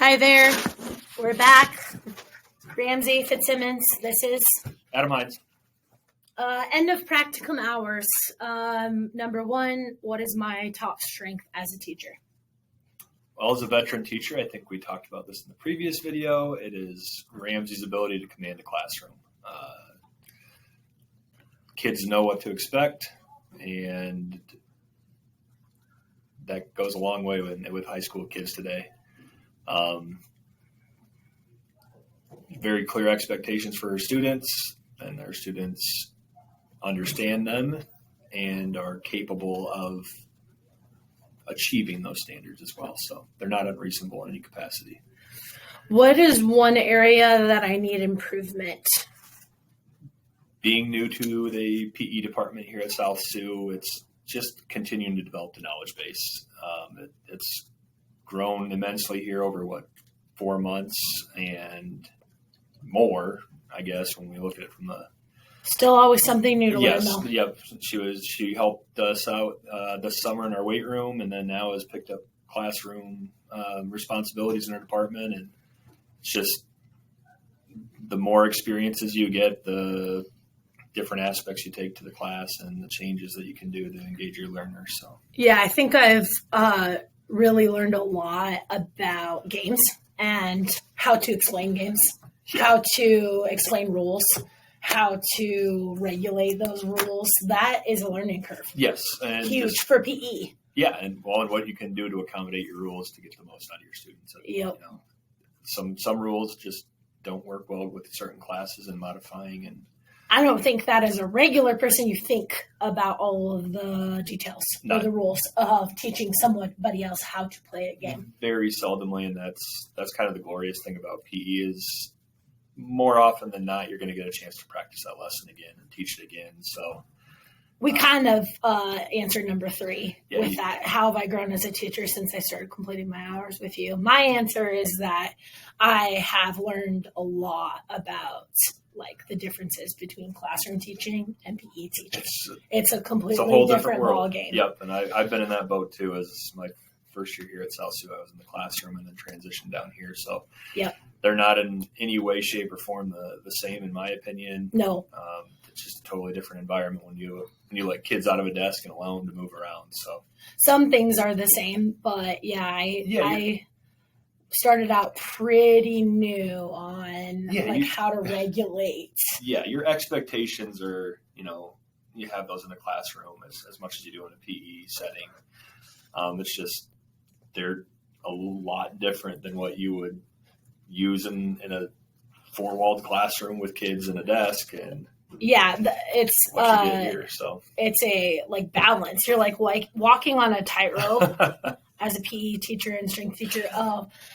Hi there. We're back. Ramsey Fitzsimmons. This is Adam Hines. end of practicum hours. Number one, what is my top strength as a teacher? Well, as a veteran teacher, I think we talked about this in the previous video. It is Ramsey's ability to command a classroom. Kids know what to expect, and that goes a long way with high school kids today. Very clear expectations for our students, and our students understand them and are capable of achieving those standards as well. So they're not unreasonable in any capacity. What is one area that I need improvement? Being new to the PE department here at South Sioux, it's just continuing to develop the knowledge base. It's grown immensely here over 4 months and more, I guess, when we look at it from the Still always something new to learn, though. Yep. She helped us out this summer in our weight room, and then now has picked up classroom responsibilities in our department. And it's just the more experiences you get, the different aspects you take to the class and the changes that you can do to engage your learners. So Yeah, I think I've really learned a lot about games and how to explain games, how to explain rules, how to regulate those rules. That is a learning curve. Yes. And huge for PE. Yeah. And what you can do to accommodate your rules to get the most out of your students. Yep. You know, some rules just don't work well with certain classes and modifying. And I don't think that as a regular person, you think about all of the details or the rules of teaching somebody else how to play a game. Very seldomly. And that's kind of the glorious thing about PE is more often than not, you're going to get a chance to practice that lesson again and teach it again. So we kind of answered number 3 with that. How have I grown as a teacher since I started completing my hours with you? My answer is that I have learned a lot about the differences between classroom teaching and PE teaching. It's a completely whole different world. ball game. Yep. And I've been in that boat too. As my first year here at South Sioux, I was in the classroom and then transitioned down here. So yep. They're not in any way, shape, or form the same, in my opinion. No. It's just a totally different environment when you let kids out of a desk and alone to move around. So some things are the same, but I started out pretty new on how to regulate. Yeah, your expectations are, you have those in the classroom as much as you do in a PE setting. It's just they're a lot different than what you would use in a 4-walled classroom with kids in a desk. And it's what you get here, so it's a balance. You're like walking on a tightrope as a PE teacher and strength teacher.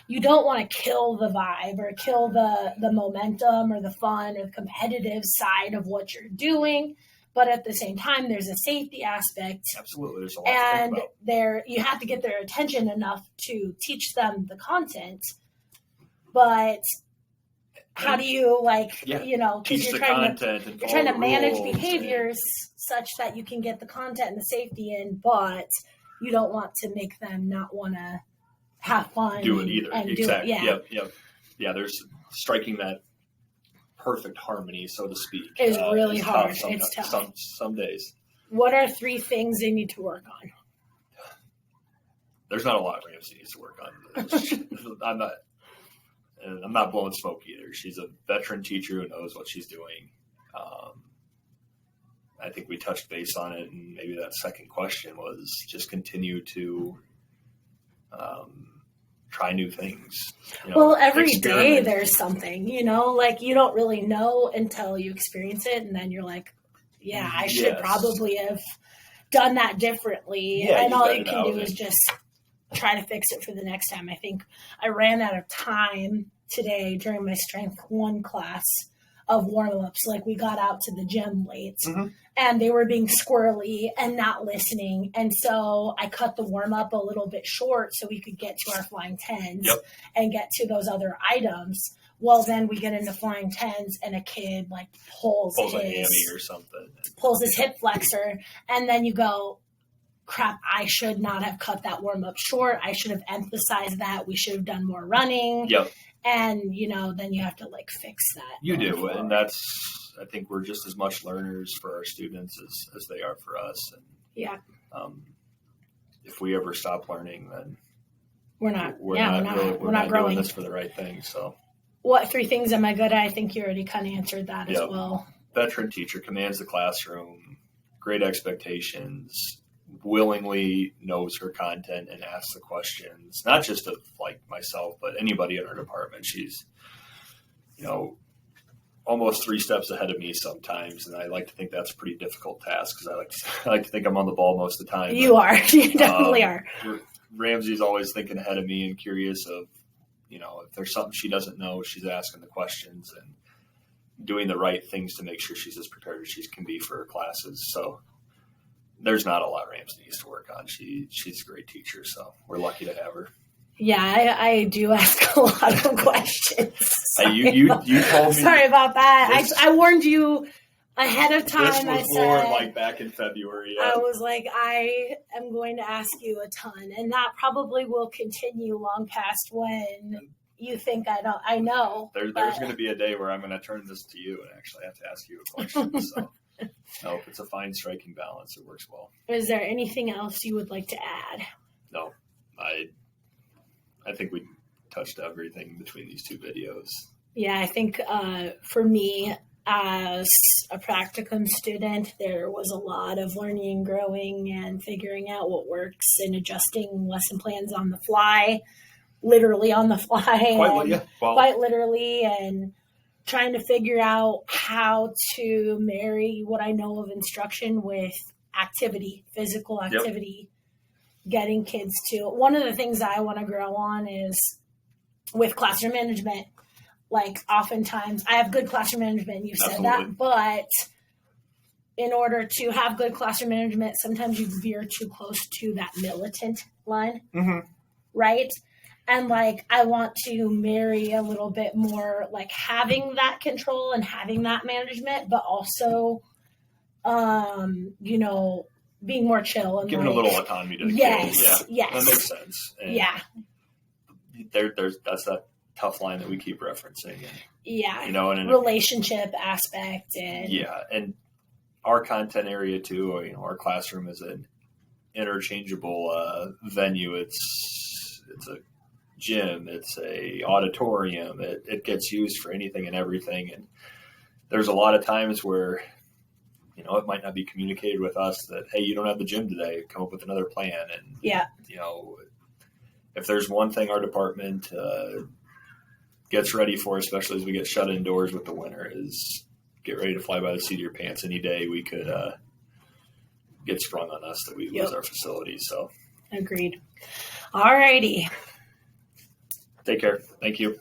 You don't want to kill the vibe or kill the momentum or the fun or the competitive side of what you're doing. But at the same time, there's a safety aspect. Absolutely. There's a lot to think about. You have to get their attention enough to teach them the content. But how do you teach you're the content and you're trying to manage rules behaviors such that you can get the content and the safety in, but you don't want to make them not want to have fun. Do it either. Exactly. Yep. Yeah. There's striking that perfect harmony, so to speak. Is really hard. It's tough. Some days. What are 3 things they need to work on? There's not a lot Ramsey needs to work on. I'm not blowing smoke either. She's a veteran teacher who knows what she's doing. I think we touched base on it, and maybe that second question was just continue to try new things. Every day there's something, you don't really know until you experience it, and then you're like, I should probably have done that differently. And all you can do is just try to fix it for the next time. I think I ran out of time today during my strength 1 class of warm-ups. We got out to the gym late and they were being squirrely and not listening. And so I cut the warm-up a little bit short so we could get to our flying 10s and get to those other items. Well, then we get into flying 10s and a kid pulls a hammy or something. Pulls his hip flexor. And then you go, crap, I should not have cut that warm up short. I should have emphasized that. We should have done more running. Yep. And, then you have to like fix that. You do. Forward. And I think we're just as much learners for our students as they are for us. And, if we ever stop learning, then we're not growing. doing this for the right thing. So what 3 things am I good at? I think you already kind of answered that as well. Veteran teacher, commands the classroom, great expectations, willingly knows her content and asks the questions, not just of like myself, but anybody in our department. She's, almost 3 steps ahead of me sometimes. And I like to think that's a pretty difficult task because I like to think I'm on the ball most of the time. You are. You definitely are. Ramsey's always thinking ahead of me and curious of, if there's something she doesn't know, she's asking the questions and doing the right things to make sure she's as prepared as she can be for her classes. So there's not a lot Ramsey needs to work on. She's a great teacher, so we're lucky to have her. Yeah, I do ask a lot of questions. You told me. Sorry about that. I warned you ahead of time. This was more like back in February. Yeah. I was like, I am going to ask you a ton, and that probably will continue long past when you think I know. There's going to be a day where I'm going to turn this to you and actually have to ask you a question. So, no, it's a fine striking balance. It works well. Is there anything else you would like to add? No, I think we touched everything between these 2 videos. Yeah, I think for me, as a practicum student, there was a lot of learning and growing and figuring out what works and adjusting lesson plans on the fly, literally on the fly. Quite literally, and trying to figure out how to marry what I know of instruction with activity, physical activity. Getting kids to, one of the things I want to grow on is with classroom management. Like oftentimes I have good classroom management, you've said that, but in order to have good classroom management, sometimes you veer too close to that militant line, right? And like, I want to marry a little bit more like having that control and having that management, but also, being more chill and giving a little autonomy to the kids. Yes. That makes sense. And that's that tough line that we keep referencing. And, and relationship aspect and and our content area too. Our classroom is an interchangeable venue. It's a gym. It's a auditorium. It gets used for anything and everything. And there's a lot of times where it might not be communicated with us that, hey, you don't have the gym today, come up with another plan. And, if there's one thing our department gets ready for, especially as we get shut indoors with the winter, is get ready to fly by the seat of your pants any day we could get sprung on us that we lose our facilities. So agreed. All righty. Take care. Thank you.